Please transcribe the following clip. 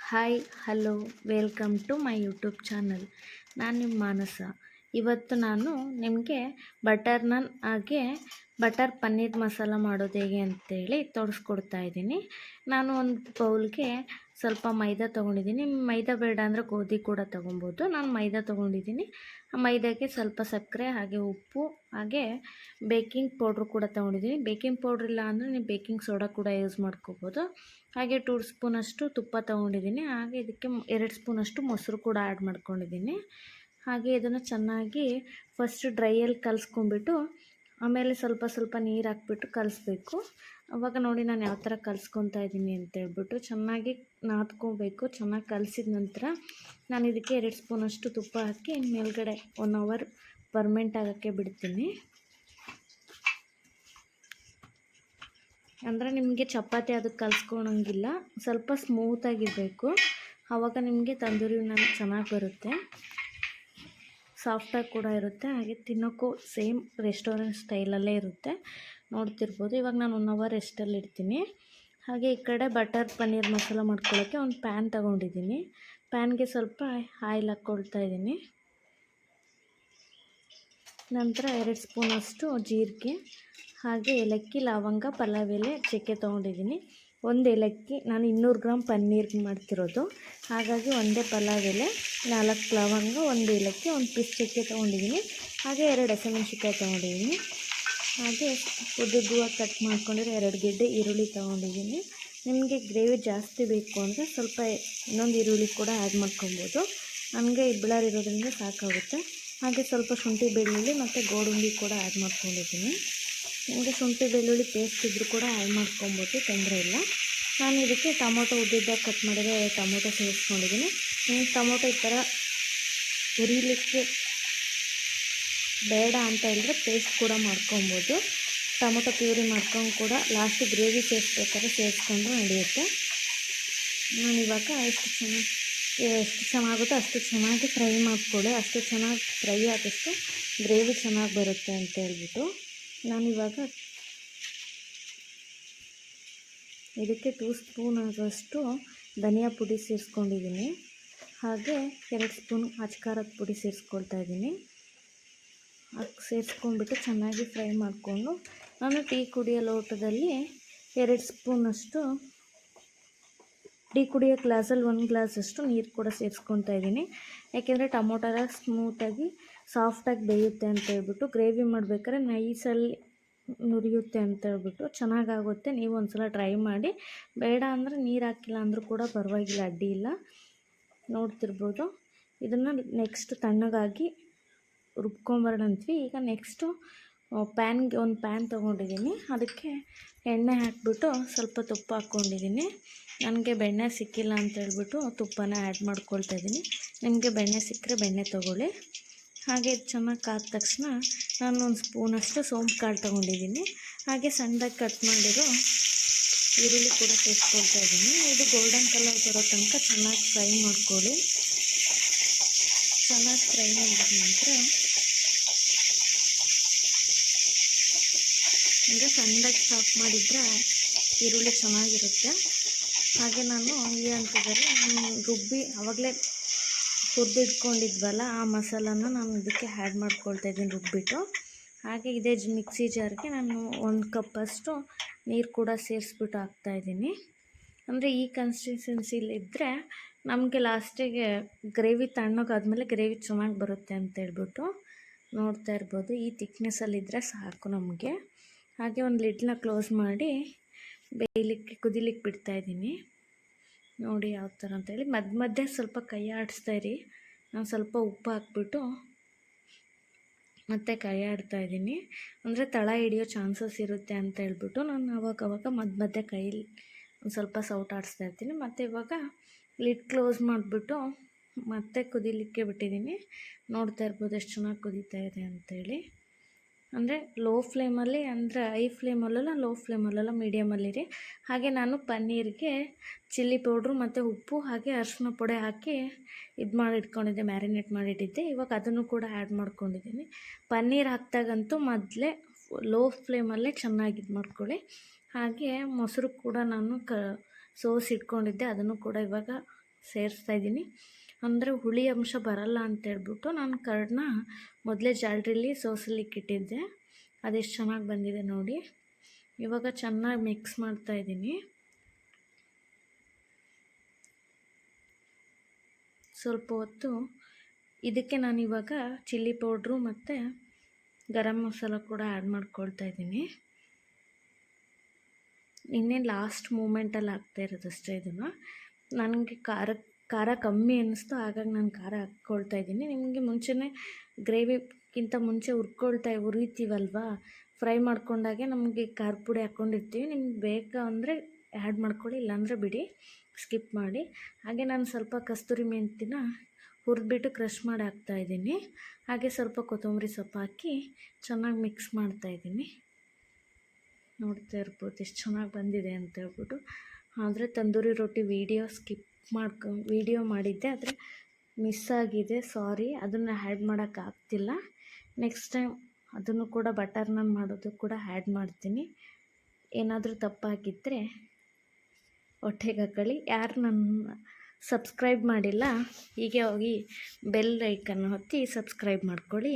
Hi hello welcome to my YouTube channel. ನಾನು ನಿಮ್ಮ ಮಾನಸ. ಇವತ್ತು ನಾನು ನಿಮಗೆ ಬಟರ್ ನಾನ್ ಹಾಗೆ ಬಟರ್ ಪನ್ನೀರ್ ಮಸಾಲ ಮಾಡೋದು ಹೇಗೆ ಅಂತೇಳಿ ತೋರಿಸ್ಕೊಡ್ತಾ ಇದ್ದೀನಿ. ನಾನು ಒಂದು ಬೌಲ್ಗೆ ಸ್ವಲ್ಪ ಮೈದಾ ತೊಗೊಂಡಿದ್ದೀನಿ. ಮೈದಾ ಬೇಡ ಅಂದರೆ ಗೋಧಿ ಕೂಡ ತೊಗೊಬೋದು. ನಾನು ಮೈದಾ ತೊಗೊಂಡಿದ್ದೀನಿ. ಆ ಮೈದಾಗೆ ಸ್ವಲ್ಪ ಸಕ್ಕರೆ ಹಾಗೆ ಉಪ್ಪು ಹಾಗೆ ಬೇಕಿಂಗ್ ಪೌಡ್ರ್ ಕೂಡ ತೊಗೊಂಡಿದ್ದೀನಿ. ಬೇಕಿಂಗ್ ಪೌಡ್ರ್ ಇಲ್ಲ ಅಂದರೆ ನೀವು ಬೇಕಿಂಗ್ ಸೋಡಾ ಕೂಡ ಯೂಸ್ ಮಾಡ್ಕೋಬೋದು. ಹಾಗೆ 2 ಸ್ಪೂನಷ್ಟು ತುಪ್ಪ ತೊಗೊಂಡಿದ್ದೀನಿ. ಹಾಗೆ ಇದಕ್ಕೆ 2 ಸ್ಪೂನಷ್ಟು ಮೊಸರು ಕೂಡ ಆ್ಯಡ್ ಮಾಡ್ಕೊಂಡಿದ್ದೀನಿ. ಹಾಗೆ ಇದನ್ನು ಚೆನ್ನಾಗಿ ಫಸ್ಟ್ ಡ್ರೈಯಲ್ಲಿ ಕಲಿಸ್ಕೊಂಡ್ಬಿಟ್ಟು ಆಮೇಲೆ ಸ್ವಲ್ಪ ಸ್ವಲ್ಪ ನೀರು ಹಾಕ್ಬಿಟ್ಟು ಕಲಿಸ್ಬೇಕು. ಆವಾಗ ನೋಡಿ ನಾನು ಯಾವ ಥರ ಕಲಿಸ್ಕೊತಾ ಇದ್ದೀನಿ ಅಂತೇಳ್ಬಿಟ್ಟು ಚೆನ್ನಾಗಿ ನಾದ್ಕೋಬೇಕು. ಚೆನ್ನಾಗಿ ಕಲಿಸಿದ ನಂತರ ನಾನು ಇದಕ್ಕೆ 2 ಸ್ಪೂನಷ್ಟು ತುಪ್ಪ ಹಾಕಿ ಮೇಲ್ಗಡೆ 1 ಅವರ್ ಫರ್ಮೆಂಟ್ ಆಗೋಕ್ಕೆ ಬಿಡ್ತೀನಿ. ಅಂದರೆ ನಿಮಗೆ ಚಪಾತಿ ಅದಕ್ಕೆ ಕಲಿಸ್ಕೊಳಂಗಿಲ್ಲ, ಸ್ವಲ್ಪ ಸ್ಮೂತಾಗಿರಬೇಕು. ಆವಾಗ ನಿಮಗೆ ತಂದೂರಿ ನಾನ್ ಚೆನ್ನಾಗಿ ಬರುತ್ತೆ, ಸಾಫ್ಟಾಗಿ ಕೂಡ ಇರುತ್ತೆ. ಹಾಗೆ ತಿನ್ನೋಕ್ಕೂ ಸೇಮ್ ರೆಸ್ಟೋರೆಂಟ್ ಸ್ಟೈಲಲ್ಲೇ ಇರುತ್ತೆ. ನೋಡ್ತಿರ್ಬೋದು. ಇವಾಗ ನಾನು 1 ಅವರ್ ರೆಸ್ಟಲ್ಲಿ ಇಡ್ತೀನಿ. ಹಾಗೆ ಈ ಕಡೆ ಬಟರ್ ಪನ್ನೀರ್ ಮಸಾಲ ಮಾಡ್ಕೊಳ್ಳೋಕ್ಕೆ ಒಂದು ಪ್ಯಾನ್ ತೊಗೊಂಡಿದ್ದೀನಿ. ಪ್ಯಾನ್ಗೆ ಸ್ವಲ್ಪ ಆಯಿಲ್ ಹಾಕ್ಕೊಳ್ತಾ ಇದ್ದೀನಿ. ನಂತರ 2 ಸ್ಪೂನಷ್ಟು ಜೀರಿಗೆ ಹಾಗೆ ಏಲಕ್ಕಿ, ಲವಂಗ, ಪಲಾವ್ ಎಲೆ, ಚಕ್ಕೆ ತೊಗೊಂಡಿದ್ದೀನಿ. 1 ಏಲಕ್ಕಿ, ನಾನು 200 ಗ್ರಾಮ್ ಪನ್ನೀರ್ಗೆ ಮಾಡ್ತಿರೋದು, ಹಾಗಾಗಿ 1 ಪಲಾವ್ ಎಲೆ, 4 ಲವಂಗ, 1 ಏಲಕ್ಕಿ, 1 ಪೀಸ್ ಚಕ್ಕೆ ತೊಗೊಂಡಿದ್ದೀನಿ. ಹಾಗೆ 2 ಹಸಿಮೆಣ್ಸಿನ್ಕಾಯಿ ತೊಗೊಂಡಿದ್ದೀನಿ. ಹಾಗೆ ಉದ್ದುದ್ದವಾಗಿ ಕಟ್ ಮಾಡ್ಕೊಂಡಿರೋ 2 ಗೆಡ್ಡೆ ಈರುಳ್ಳಿ ತೊಗೊಂಡಿದ್ದೀನಿ. ನಿಮಗೆ ಗ್ರೇವಿ ಜಾಸ್ತಿ ಬೇಕು ಅಂದರೆ ಸ್ವಲ್ಪ ಇನ್ನೊಂದು ಈರುಳ್ಳಿ ಕೂಡ ಆ್ಯಡ್ ಮಾಡ್ಕೊಬೋದು. ನನಗೆ ಇರೋದ್ರಿಂದ ಸಾಕಾಗುತ್ತೆ. ಹಾಗೆ ಸ್ವಲ್ಪ ಶುಂಠಿ ಬೆಳ್ಳುಳ್ಳಿ ಮತ್ತು ಗೋಡಂಬಿ ಕೂಡ ಆ್ಯಡ್ ಮಾಡ್ಕೊಂಡಿದ್ದೀನಿ. ನಿಮಗೆ ಶುಂಠಿ ಬೆಳ್ಳುಳ್ಳಿ ಪೇಸ್ಟ್ ಇದ್ದರೂ ಕೂಡ ಆ್ಯಡ್ ಮಾಡ್ಕೊಬೋದು, ತೊಂದರೆ ಇಲ್ಲ. ನಾನು ಇದಕ್ಕೆ ಟೊಮೊಟೊ ಉದ್ದುದ್ದಾಗಿ ಕಟ್ ಮಾಡಿದರೆ ಟೊಮೊಟೊ ಸೇರಿಸ್ಕೊಂಡಿದ್ದೀನಿ. ಟೊಮೊಟೊ ಈ ಥರ ಉರಿಲಿಕ್ಕೆ ಬೇಡ ಅಂತ ಹೇಳಿದ್ರೆ ಪೇಸ್ಟ್ ಕೂಡ ಮಾಡ್ಕೊಬೋದು. ಟೊಮೊಟೊ ಪ್ಯೂರಿ ಮಾಡ್ಕೊಂಡು ಕೂಡ ಲಾಸ್ಟ್ ಗ್ರೇವಿ ಸೇರಿಸ್ಬೇಕಾದ್ರೆ ಸೇರಿಸ್ಕೊಂಡ್ರೆ ನಡೆಯುತ್ತೆ. ನಾನಿವಾಗ ಎಷ್ಟು ಚೆನ್ನಾಗುತ್ತೋ ಅಷ್ಟು ಚೆನ್ನಾಗಿ ಫ್ರೈ ಮಾಡ್ಕೊಳ್ಳಿ. ಅಷ್ಟು ಚೆನ್ನಾಗಿ ಫ್ರೈ ಆದಷ್ಟು ಗ್ರೇವಿ ಚೆನ್ನಾಗಿ ಬರುತ್ತೆ ಅಂತ ಹೇಳ್ಬಿಟ್ಟು ನಾನಿವಾಗ ಇದಕ್ಕೆ 2 ಸ್ಪೂನ್ ಆಗೋಷ್ಟು ಧನಿಯಾ ಪುಡಿ ಸೇರಿಸ್ಕೊಂಡಿದ್ದೀನಿ. ಹಾಗೆ 2 ಸ್ಪೂನ್ ಅಚ್ಕಾರದ ಪುಡಿ ಸೇರಿಸ್ಕೊಳ್ತಾ ಇದ್ದೀನಿ. ಸೇರಿಸ್ಕೊಂಡ್ಬಿಟ್ಟು ಚೆನ್ನಾಗಿ ಫ್ರೈ ಮಾಡಿಕೊಂಡು ನಾನು ಟೀ ಕುಡಿಯೋ ಲೋಟದಲ್ಲಿ 2 ಸ್ಪೂನಷ್ಟು ಟೀ ಕುಡಿಯೋ ಗ್ಲಾಸಲ್ಲಿ 1 ಗ್ಲಾಸಷ್ಟು ನೀರು ಕೂಡ ಸೇರಿಸ್ಕೊತಾ ಇದ್ದೀನಿ. ಯಾಕೆಂದರೆ ಟೊಮೊಟೊ ಸ್ಮೂತಾಗಿ ಸಾಫ್ಟಾಗಿ ಬೇಯುತ್ತೆ ಅಂತ ಹೇಳ್ಬಿಟ್ಟು, ಗ್ರೇವಿ ಮಾಡಬೇಕಾದ್ರೆ ನೈಸಲ್ಲಿ ನುರಿಯುತ್ತೆ ಅಂತ ಹೇಳ್ಬಿಟ್ಟು ಚೆನ್ನಾಗಾಗುತ್ತೆ. ನೀವು ಒಂದು ಸಲ ಟ್ರೈ ಮಾಡಿ. ಬೇಡ ಅಂದರೆ ನೀರು ಹಾಕಿಲ್ಲ ಅಂದರೂ ಕೂಡ ಪರವಾಗಿಲ್ಲ, ಅಡ್ಡಿ ಇಲ್ಲ. ನೋಡ್ತಿರ್ಬೋದು. ಇದನ್ನು ನೆಕ್ಸ್ಟ್ ತಣ್ಣಗಾಗಿ ರುಬ್ಕೊಂಬರೋಣ ಅಂತೀವಿ. ಈಗ ನೆಕ್ಸ್ಟು ಒಂದು ಪ್ಯಾನ್ ತೊಗೊಂಡಿದ್ದೀನಿ. ಅದಕ್ಕೆ ಎಣ್ಣೆ ಹಾಕಿಬಿಟ್ಟು ಸ್ವಲ್ಪ ತುಪ್ಪ ಹಾಕ್ಕೊಂಡಿದ್ದೀನಿ. ನನಗೆ ಬೆಣ್ಣೆ ಸಿಕ್ಕಿಲ್ಲ ಅಂತ ಹೇಳ್ಬಿಟ್ಟು ತುಪ್ಪನ ಆ್ಯಡ್ ಮಾಡ್ಕೊಳ್ತಾ ಇದ್ದೀನಿ. ನಿಮಗೆ ಬೆಣ್ಣೆ ಸಿಕ್ಕರೆ ಬೆಣ್ಣೆ ತೊಗೊಳ್ಳಿ. ಹಾಗೆ ಚೆನ್ನಾಗಿ ಕಾದ ತಕ್ಷಣ ನಾನು 1 ಸ್ಪೂನಷ್ಟು ಸೋಂಪು ಕಾಳು ತೊಗೊಂಡಿದ್ದೀನಿ. ಹಾಗೆ ಸಣ್ಣದಾಗಿ ಕಟ್ ಮಾಡಿರೋ ಈರುಳ್ಳಿ ಕೂಡ ಸೇರಿಸ್ಕೊಳ್ತಾ ಇದ್ದೀನಿ. ಇದು ಗೋಲ್ಡನ್ ಕಲರ್ ಬರೋ ತನಕ ಚೆನ್ನಾಗಿ ಫ್ರೈ ಮಾಡ್ಕೊಳ್ಳಿ. ಚೆನ್ನಾಗಿ ಫ್ರೈ ಮಾಡಿದ ನಂತರ ಅಂದರೆ ಸಣ್ಣದಾಗಿ ಚಾಪ್ ಮಾಡಿದರೆ ಈರುಳ್ಳಿ ಚೆನ್ನಾಗಿರುತ್ತೆ. ಹಾಗೆ ನಾನು ಈ ಹಂತದಲ್ಲಿ ರುಬ್ಬಿ ಆವಾಗಲೇ ಹುರಿದಿಟ್ಕೊಂಡಿದ್ವಲ್ಲ ಆ ಮಸಾಲಾನ ನಾನು ಇದಕ್ಕೆ ಆ್ಯಡ್ ಮಾಡ್ಕೊಳ್ತಾ ಇದ್ದೀನಿ ರುಬ್ಬಿಟ್ಟು. ಹಾಗೆ ಇದೇ ಮಿಕ್ಸಿ ಜಾರ್ಗೆ ನಾನು 1 ಕಪ್ಪಷ್ಟು ನೀರು ಕೂಡ ಸೇರಿಸ್ಬಿಟ್ಟು ಹಾಕ್ತಾಯಿದ್ದೀನಿ. ಅಂದರೆ ಈ ಕನ್ಸಿಸ್ಟೆನ್ಸಿಲಿದ್ದರೆ ನಮಗೆ ಲಾಸ್ಟಿಗೆ ಗ್ರೇವಿ ತಣ್ಣಗಾದ್ಮೇಲೆ ಗ್ರೇವಿ ಚೆನ್ನಾಗಿ ಬರುತ್ತೆ ಅಂತೇಳ್ಬಿಟ್ಟು ನೋಡ್ತಾ ಇರ್ಬೋದು. ಈ ತಿಕ್ನೆಸ್ಸಲ್ಲಿದ್ದರೆ ಸಾಕು ನಮಗೆ. ಹಾಗೆ ಒಂದು ಲಿಡ್ನ ಕ್ಲೋಸ್ ಮಾಡಿ ಕುದಿಲಿಕ್ಕೆ ಬಿಡ್ತಾಯಿದ್ದೀನಿ. ನೋಡಿ ಯಾವ ಥರ ಅಂತೇಳಿ ಮಧ್ಯೆ ಸ್ವಲ್ಪ ಕೈ ಆಡಿಸ್ತಾಯಿರಿ. ನಾನು ಸ್ವಲ್ಪ ಉಪ್ಪು ಹಾಕ್ಬಿಟ್ಟು ಮತ್ತೆ ಕೈ ಆಡ್ತಾಯಿದ್ದೀನಿ. ಅಂದರೆ ತಳ ಹಿಡಿಯೋ ಚಾನ್ಸಸ್ ಇರುತ್ತೆ ಅಂತ ಹೇಳ್ಬಿಟ್ಟು ನಾನು ಅವಾಗವಾಗ ಮಧ್ಯೆ ಕೈಲಿ ಒಂದು ಸ್ವಲ್ಪ ಸೌಟ್ ಆಡಿಸ್ತಾ ಇರ್ತೀನಿ. ಮತ್ತು ಇವಾಗ ಲಿಡ್ ಕ್ಲೋಸ್ ಮಾಡಿಬಿಟ್ಟು ಮತ್ತೆ ಕುದಿಲಿಕ್ಕೆ ಬಿಟ್ಟಿದ್ದೀನಿ. ನೋಡ್ತಾ ಇರ್ಬೋದು ಎಷ್ಟು ಚೆನ್ನಾಗಿ ಕುದೀತಾ ಇದೆ ಅಂಥೇಳಿ. ಅಂದರೆ ಲೋ ಫ್ಲೇಮಲ್ಲಿ, ಅಂದರೆ ಹೈ ಫ್ಲೇಮಲ್ಲ ಲೋ ಫ್ಲೇಮಲ್ಲ ಮೀಡಿಯಮಲ್ಲಿರಿ. ಹಾಗೆ ನಾನು ಪನ್ನೀರ್ಗೆ ಚಿಲ್ಲಿ ಪೌಡ್ರು ಮತ್ತು ಉಪ್ಪು ಹಾಗೆ ಅರಿಶಿನ ಪುಡಿ ಹಾಕಿ ಇಟ್ಕೊಂಡಿದ್ದೆ, ಮ್ಯಾರಿನೇಟ್ ಮಾಡಿಟ್ಟಿದ್ದೆ. ಇವಾಗ ಅದನ್ನು ಕೂಡ ಆ್ಯಡ್ ಮಾಡ್ಕೊಂಡಿದ್ದೀನಿ. ಪನ್ನೀರ್ ಹಾಕಿದಾಗಂತೂ ಮೊದಲೇ ಲೋ ಫ್ಲೇಮಲ್ಲೇ ಚೆನ್ನಾಗಿ ಮಾಡ್ಕೊಳ್ಳಿ. ಹಾಗೆ ಮೊಸರು ಕೂಡ ನಾನು ಸೋಸಿ ಇಟ್ಕೊಂಡಿದ್ದೆ, ಅದನ್ನು ಕೂಡ ಇವಾಗ ಸೇರಿಸ್ತಾ ಇದ್ದೀನಿ. ಅಂದರೆ ಹುಳಿ ಅಂಶ ಬರಲ್ಲ ಅಂತೇಳ್ಬಿಟ್ಟು ನಾನು ಕರ್ಡನ್ನ ಮೊದಲೇ ಜಾಲರಿಲಿ ಸೋಸಲಿಕ್ಕೆ ಇಟ್ಟಿದ್ದೆ. ಅದೆಷ್ಟು ಚೆನ್ನಾಗಿ ಬಂದಿದೆ ನೋಡಿ. ಇವಾಗ ಚೆನ್ನಾಗಿ ಮಿಕ್ಸ್ ಮಾಡ್ತಾಯಿದ್ದೀನಿ. ಸ್ವಲ್ಪ ಹೊತ್ತು ಇದಕ್ಕೆ ನಾನಿವಾಗ ಚಿಲ್ಲಿ ಪೌಡ್ರು ಮತ್ತು ಗರಂ ಮಸಾಲ ಕೂಡ ಆ್ಯಡ್ ಮಾಡ್ಕೊಳ್ತಾ ಇದ್ದೀನಿ. ಇನ್ನೇನು ಲಾಸ್ಟ್ ಮೂಮೆಂಟಲ್ಲಿ ಹಾಕ್ತಾ ಇರೋದಷ್ಟೇ ಇದನ್ನು. ನನಗೆ ಖಾರ ಕಮ್ಮಿ ಅನ್ನಿಸ್ತು, ಹಾಗಾಗಿ ನಾನು ಖಾರ ಹಾಕ್ಕೊಳ್ತಾ ಇದ್ದೀನಿ. ನಿಮಗೆ ಮುಂಚೆನೇ ಗ್ರೇವಿಗಿಂತ ಮುಂಚೆ ಹುರಿತೀವಲ್ವ, ಫ್ರೈ ಮಾಡ್ಕೊಂಡಾಗೆ ನಮಗೆ ಖಾರ ಪುಡಿ ಹಾಕ್ಕೊಂಡಿರ್ತೀವಿ. ನಿಮ್ಗೆ ಬೇಕಾ ಅಂದರೆ ಆ್ಯಡ್ ಮಾಡ್ಕೊಳ್ಳಿ, ಇಲ್ಲಾಂದರೆ ಬಿಡಿ, ಸ್ಕಿಪ್ ಮಾಡಿ. ಹಾಗೆ ನಾನು ಸ್ವಲ್ಪ ಕಸ್ತೂರಿ ಮೆಂತಿನ ಹುರಿದ್ಬಿಟ್ಟು ಕ್ರಷ್ ಮಾಡಿ ಹಾಕ್ತಾಯಿದ್ದೀನಿ. ಹಾಗೆ ಸ್ವಲ್ಪ ಕೊತ್ತಂಬರಿ ಸೊಪ್ಪು ಹಾಕಿ ಚೆನ್ನಾಗಿ ಮಿಕ್ಸ್ ಮಾಡ್ತಾಯಿದ್ದೀನಿ. ನೋಡ್ತಾ ಇರ್ಬೋದು ಎಷ್ಟು ಚೆನ್ನಾಗಿ ಬಂದಿದೆ ಅಂತ ಹೇಳ್ಬಿಟ್ಟು. ಆದರೆ ತಂದೂರಿ ರೊಟ್ಟಿ ವಿಡಿಯೋ ಮಾಡಿದ್ದೆ, ಆದರೆ ಮಿಸ್ ಆಗಿದೆ, ಸಾರಿ. ಅದನ್ನು ಆ್ಯಡ್ ಮಾಡೋಕ್ಕಾಗ್ತಿಲ್ಲ. ನೆಕ್ಸ್ಟ್ ಟೈಮ್ ಅದನ್ನು ಕೂಡ ಬಟರ್ ನಾನ್ ಮಾಡೋದು ಕೂಡ ಆ್ಯಡ್ ಮಾಡ್ತೀನಿ. ಏನಾದರೂ ತಪ್ಪಾಗಿದ್ದರೆ ಹೊಟ್ಟೆಗೆ ಹಾಕೊಳ್ಳಿ. ಯಾರು ನನ್ನ ಸಬ್ಸ್ಕ್ರೈಬ್ ಮಾಡಿಲ್ಲ, ಹೀಗೆ ಹೋಗಿ ಬೆಲ್ ಐಕನ್ ಒತ್ತಿ ಸಬ್ಸ್ಕ್ರೈಬ್ ಮಾಡ್ಕೊಳ್ಳಿ.